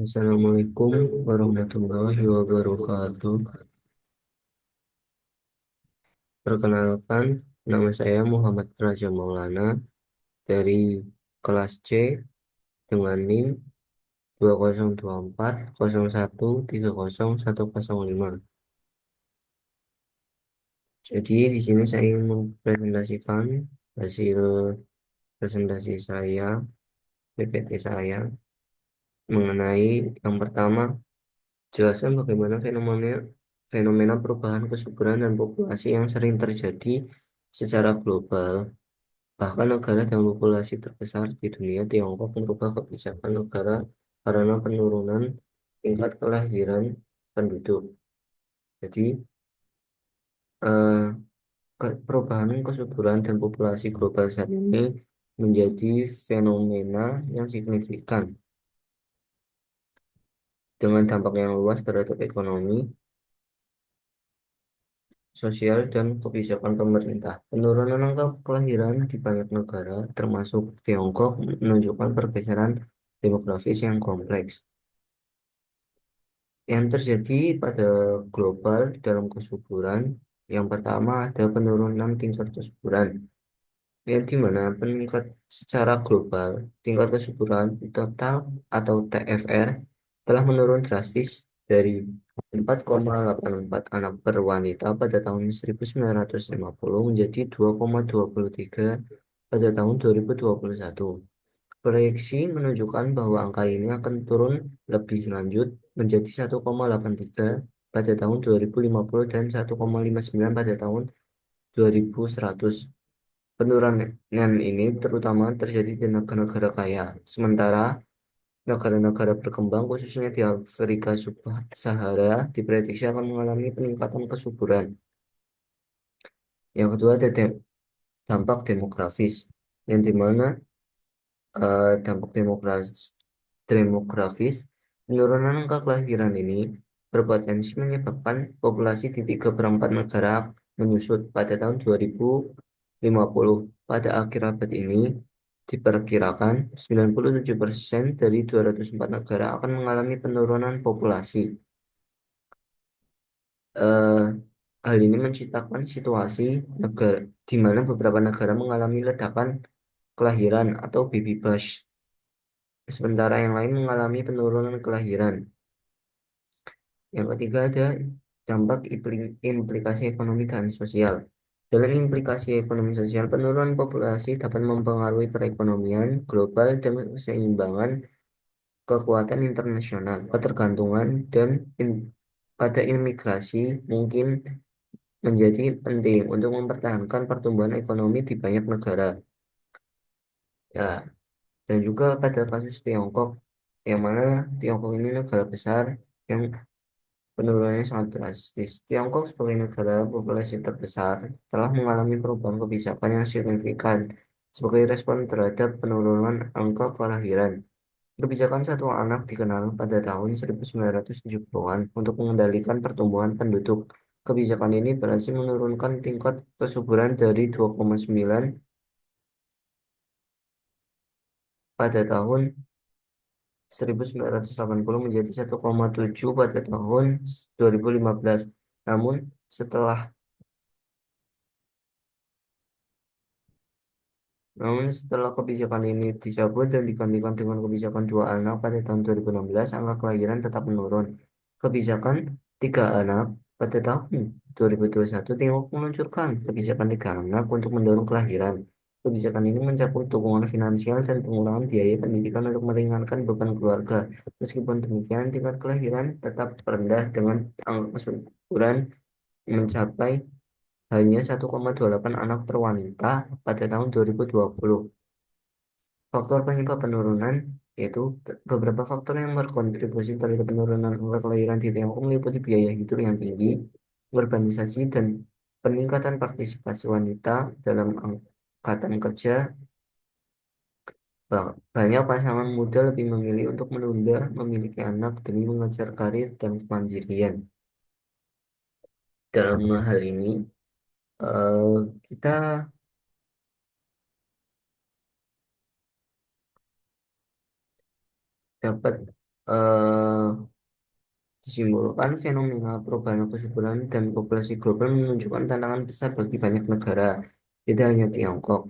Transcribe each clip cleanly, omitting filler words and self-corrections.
Assalamualaikum warahmatullahi wabarakatuh. Perkenalkan, nama saya Muhammad Raja Maulana dari kelas C dengan NIM 202401301005. Jadi di sini saya ingin mempresentasikan hasil presentasi saya, PPT saya mengenai yang pertama, jelaskan bagaimana fenomena fenomena perubahan kesuburan dan populasi yang sering terjadi secara global. Bahkan negara dengan populasi terbesar di dunia, Tiongkok, merubah kebijakan negara karena penurunan tingkat kelahiran penduduk. Jadi, eh, perubahan kesuburan dan populasi global saat ini menjadi fenomena yang signifikan dengan dampak yang luas terhadap ekonomi, sosial, dan kebijakan pemerintah. Penurunan angka kelahiran di banyak negara, termasuk Tiongkok, menunjukkan pergeseran demografis yang kompleks. Yang terjadi pada global dalam kesuburan, yang pertama ada penurunan tingkat kesuburan, yang dimana peningkat secara global tingkat kesuburan total atau TFR telah menurun drastis dari 4,84 anak per wanita pada tahun 1950 menjadi 2,23 pada tahun 2021. Proyeksi menunjukkan bahwa angka ini akan turun lebih lanjut menjadi 1,83 pada tahun 2050 dan 1,59 pada tahun 2100. Penurunan ini terutama terjadi di negara-negara kaya, sementara negara-negara berkembang, khususnya di Afrika Sub-Sahara, diprediksi akan mengalami peningkatan kesuburan. Yang kedua ada dampak demografis, yang dimana dampak demografis, penurunan angka kelahiran ini berpotensi menyebabkan populasi di 3/4 negara menyusut pada tahun 2050. Pada akhir abad ini, diperkirakan 97% dari 204 negara akan mengalami penurunan populasi. Eh, Hal ini menciptakan situasi negara di mana beberapa negara mengalami ledakan kelahiran atau baby bust, sementara yang lain mengalami penurunan kelahiran. Yang ketiga ada dampak implikasi ekonomi dan sosial. Dalam implikasi ekonomi sosial, penurunan populasi dapat mempengaruhi perekonomian global dan keseimbangan kekuatan internasional. Ketergantungan dan pada imigrasi mungkin menjadi penting untuk mempertahankan pertumbuhan ekonomi di banyak negara. Ya, dan juga pada kasus Tiongkok, yang mana Tiongkok ini negara besar yang penurunannya sangat drastis. Tiongkok sebagai negara populasi terbesar telah mengalami perubahan kebijakan yang signifikan sebagai respon terhadap penurunan angka kelahiran. Kebijakan satu anak dikenal pada tahun 1970-an untuk mengendalikan pertumbuhan penduduk. Kebijakan ini berhasil menurunkan tingkat kesuburan dari 2,9 pada tahun 1980 menjadi 1,7 pada tahun 2015. Namun, setelah Namun setelah kebijakan ini dicabut dan digantikan dengan kebijakan dua anak pada tahun 2016, angka kelahiran tetap menurun. Kebijakan tiga anak pada tahun 2021, Tiongkok meluncurkan kebijakan tiga anak untuk mendorong kelahiran. Kebijakan ini mencakup dukungan finansial dan pengurangan biaya pendidikan untuk meringankan beban keluarga. Meskipun demikian, tingkat kelahiran tetap rendah dengan angka kesuburan mencapai hanya 1,28 anak per wanita pada tahun 2020. Faktor penyebab penurunan yaitu beberapa faktor yang berkontribusi terhadap penurunan angka kelahiran di Tiongkok meliputi biaya hidup yang tinggi, urbanisasi, dan peningkatan partisipasi wanita dalam angkatan kerja. Banyak pasangan muda lebih memilih untuk menunda memiliki anak demi mengejar karir dan kemandirian. Dalam hal ini, eh, kita dapat eh, Disimbolkan fenomena perubahan kesuburan dan populasi global menunjukkan tantangan besar bagi banyak negara, tidak hanya Tiongkok.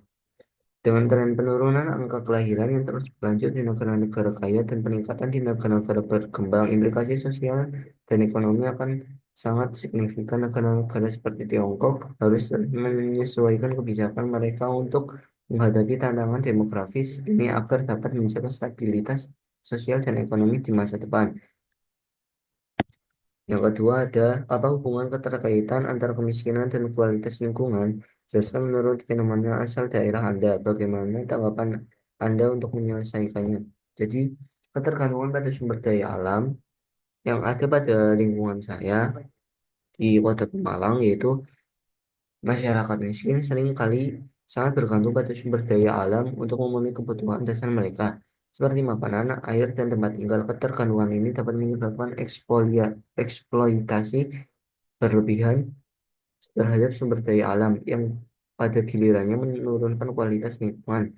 Dengan tren penurunan angka kelahiran yang terus berlanjut di negara-negara kaya dan peningkatan di negara-negara berkembang, implikasi sosial dan ekonomi akan sangat signifikan. Negara-negara seperti Tiongkok harus menyesuaikan kebijakan mereka untuk menghadapi tantangan demografis ini agar dapat menjaga stabilitas sosial dan ekonomi di masa depan. Yang kedua ada apa hubungan keterkaitan antara kemiskinan dan kualitas lingkungan. Jelaskan menurut fenomena asal daerah Anda, bagaimana tanggapan Anda untuk menyelesaikannya. Jadi, ketergantungan pada sumber daya alam yang ada pada lingkungan saya di Kota Pemalang, yaitu masyarakat miskin sering kali sangat bergantung pada sumber daya alam untuk memenuhi kebutuhan dasar mereka, seperti makanan, air, dan tempat tinggal. Ketergantungan ini dapat menyebabkan eksploitasi berlebihan terhadap sumber daya alam yang pada gilirannya menurunkan kualitas lingkungan.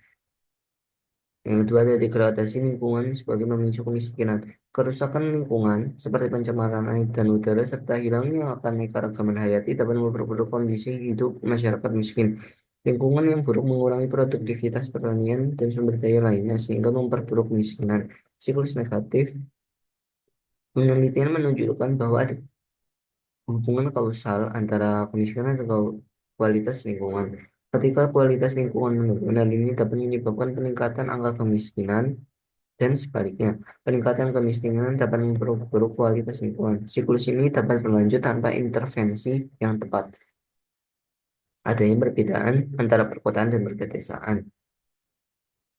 Yang kedua ada degradasi lingkungan sebagai pemicu kemiskinan. Kerusakan lingkungan seperti pencemaran air dan udara serta hilangnya keanekaragaman hayati dapat memperburuk kondisi hidup masyarakat miskin. Lingkungan yang buruk mengurangi produktivitas pertanian dan sumber daya lainnya sehingga memperburuk kemiskinan. Siklus negatif, penelitian menunjukkan bahwa ada hubungan kausal antara kemiskinan dan kualitas lingkungan. Ketika kualitas lingkungan menurun, hal ini dapat menyebabkan peningkatan angka kemiskinan dan sebaliknya. Peningkatan kemiskinan dapat memperburuk kualitas lingkungan. Siklus ini dapat berlanjut tanpa intervensi yang tepat. Adanya perbedaan antara perkotaan dan pedesaan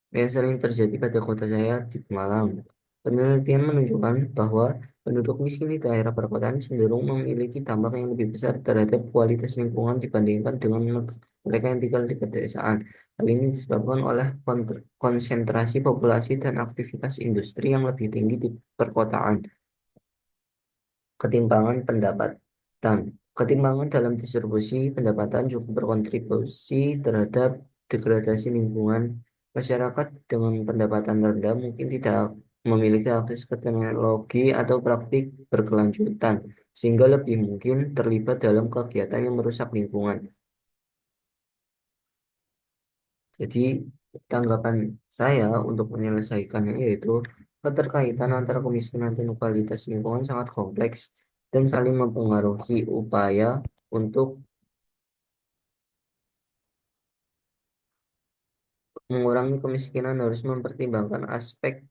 yang sering terjadi pada kota saya di Pemalang. Penelitian menunjukkan bahwa penduduk miskin di daerah perkotaan cenderung memiliki dampak yang lebih besar terhadap kualitas lingkungan dibandingkan dengan mereka yang tinggal di pedesaan. Hal ini disebabkan oleh konsentrasi populasi dan aktivitas industri yang lebih tinggi di perkotaan. Ketimpangan pendapatan. Ketimpangan dalam distribusi pendapatan cukup berkontribusi terhadap degradasi lingkungan. Masyarakat dengan pendapatan rendah mungkin tidak memiliki akses ke teknologi atau praktik berkelanjutan, sehingga lebih mungkin terlibat dalam kegiatan yang merusak lingkungan. Jadi, tanggapan saya untuk menyelesaikannya yaitu keterkaitan antara kemiskinan dan kualitas lingkungan sangat kompleks dan saling mempengaruhi. Upaya untuk mengurangi kemiskinan harus mempertimbangkan aspek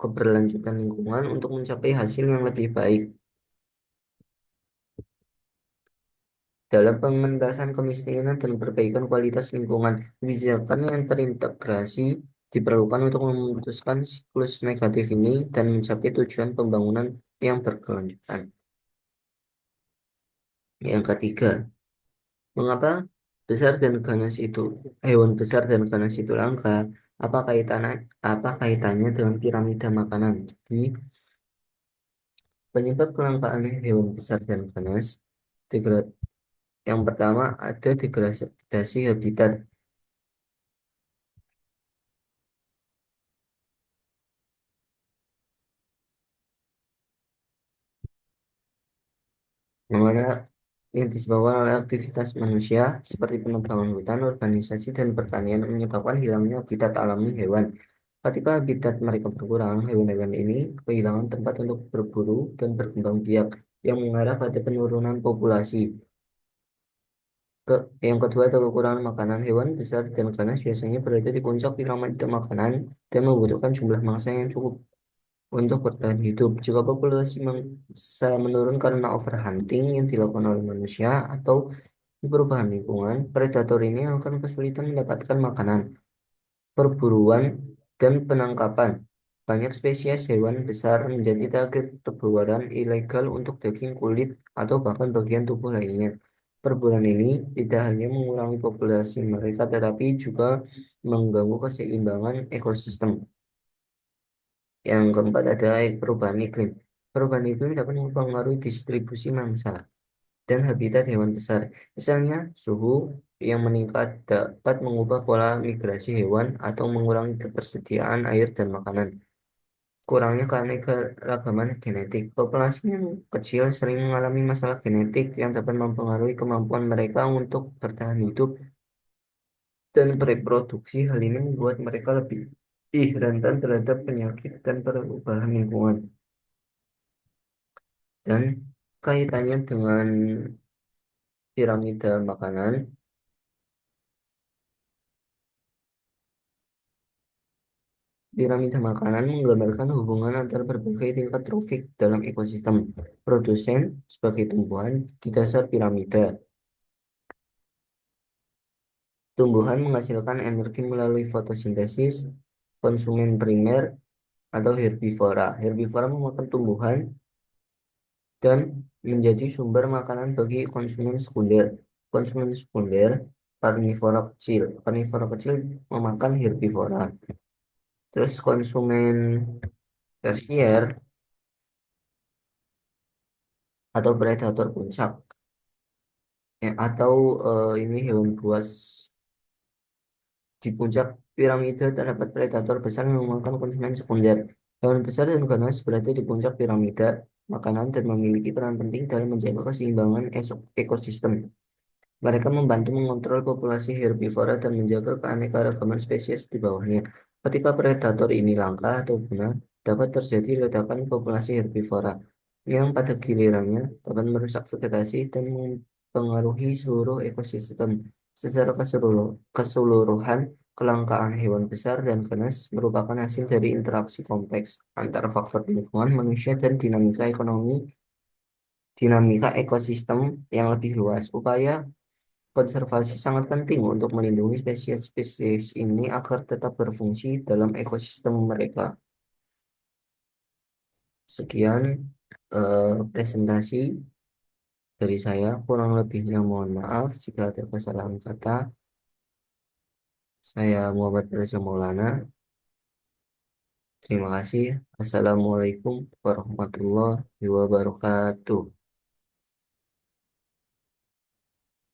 keberlanjutan lingkungan untuk mencapai hasil yang lebih baik. Dalam pengentasan kemiskinan dan perbaikan kualitas lingkungan, kebijakan yang terintegrasi diperlukan untuk memutuskan siklus negatif ini dan mencapai tujuan pembangunan yang berkelanjutan. Yang ketiga, mengapa hewan besar dan ganas itu langka? Apa kaitannya, apa kaitannya dengan piramida makanan? Jadi, penyebab kelangkaan hewan besar dan ganas, yang pertama ada degradasi habitat. Yang mana yang disebabkan oleh aktivitas manusia seperti penebangan hutan, urbanisasi, dan pertanian menyebabkan hilangnya habitat alami hewan. Ketika habitat mereka berkurang, hewan-hewan ini kehilangan tempat untuk berburu dan berkembang biak yang mengarah pada penurunan populasi. Ke, yang kedua ada kekurangan makanan. Hewan besar dan ganas biasanya berada di puncak piramida makanan dan membutuhkan jumlah mangsa yang cukup untuk bertahan hidup. Jika populasi mangsa menurun karena overhunting yang dilakukan oleh manusia atau perubahan lingkungan, predator ini akan kesulitan mendapatkan makanan, perburuan, dan penangkapan. Banyak spesies hewan besar menjadi target perburuan ilegal untuk daging, kulit, atau bahkan bagian tubuh lainnya. Perburuan ini tidak hanya mengurangi populasi mereka, tetapi juga mengganggu keseimbangan ekosistem. Yang keempat ada perubahan iklim. Perubahan iklim dapat mempengaruhi distribusi mangsa dan habitat hewan besar. Misalnya, suhu yang meningkat dapat mengubah pola migrasi hewan atau mengurangi ketersediaan air dan makanan. Kurangnya keanekaragaman genetik. Populasi yang kecil sering mengalami masalah genetik yang dapat mempengaruhi kemampuan mereka untuk bertahan hidup dan bereproduksi. Hal ini membuat mereka lebih rentan terhadap penyakit dan perubahan lingkungan. Dan kaitannya dengan piramida makanan, piramida makanan menggambarkan hubungan antara berbagai tingkat trofik dalam ekosistem. Produsen sebagai tumbuhan di dasar piramida. Tumbuhan menghasilkan energi melalui fotosintesis, konsumen primer, atau herbivora. Herbivora memakan tumbuhan dan menjadi sumber makanan bagi konsumen sekunder. Konsumen sekunder, karnivora kecil. Karnivora kecil memakan herbivora. Terus konsumen tersier atau predator puncak. Atau ini hewan buas. Di puncak piramida terdapat predator besar yang memakan konsumen sekunder. Hewan besar dan ganas berada di puncak piramida makanan dan memiliki peran penting dalam menjaga keseimbangan ekosistem. Mereka membantu mengontrol populasi herbivora dan menjaga keanekaragaman spesies di bawahnya. Ketika predator ini langka atau punah, dapat terjadi ledakan populasi herbivora yang pada gilirannya dapat merusak vegetasi dan mempengaruhi seluruh ekosistem. Secara keseluruhan, kelangkaan hewan besar dan ganas merupakan hasil dari interaksi kompleks antara faktor lingkungan, manusia, dan dinamika ekosistem yang lebih luas. Upaya konservasi sangat penting untuk melindungi spesies-spesies ini agar tetap berfungsi dalam ekosistem mereka. Sekian presentasi dari saya. Kurang lebihnya mohon maaf jika ada kesalahan kata. Saya Muhammad Reza Maulana. Terima kasih. Assalamualaikum warahmatullahi wabarakatuh.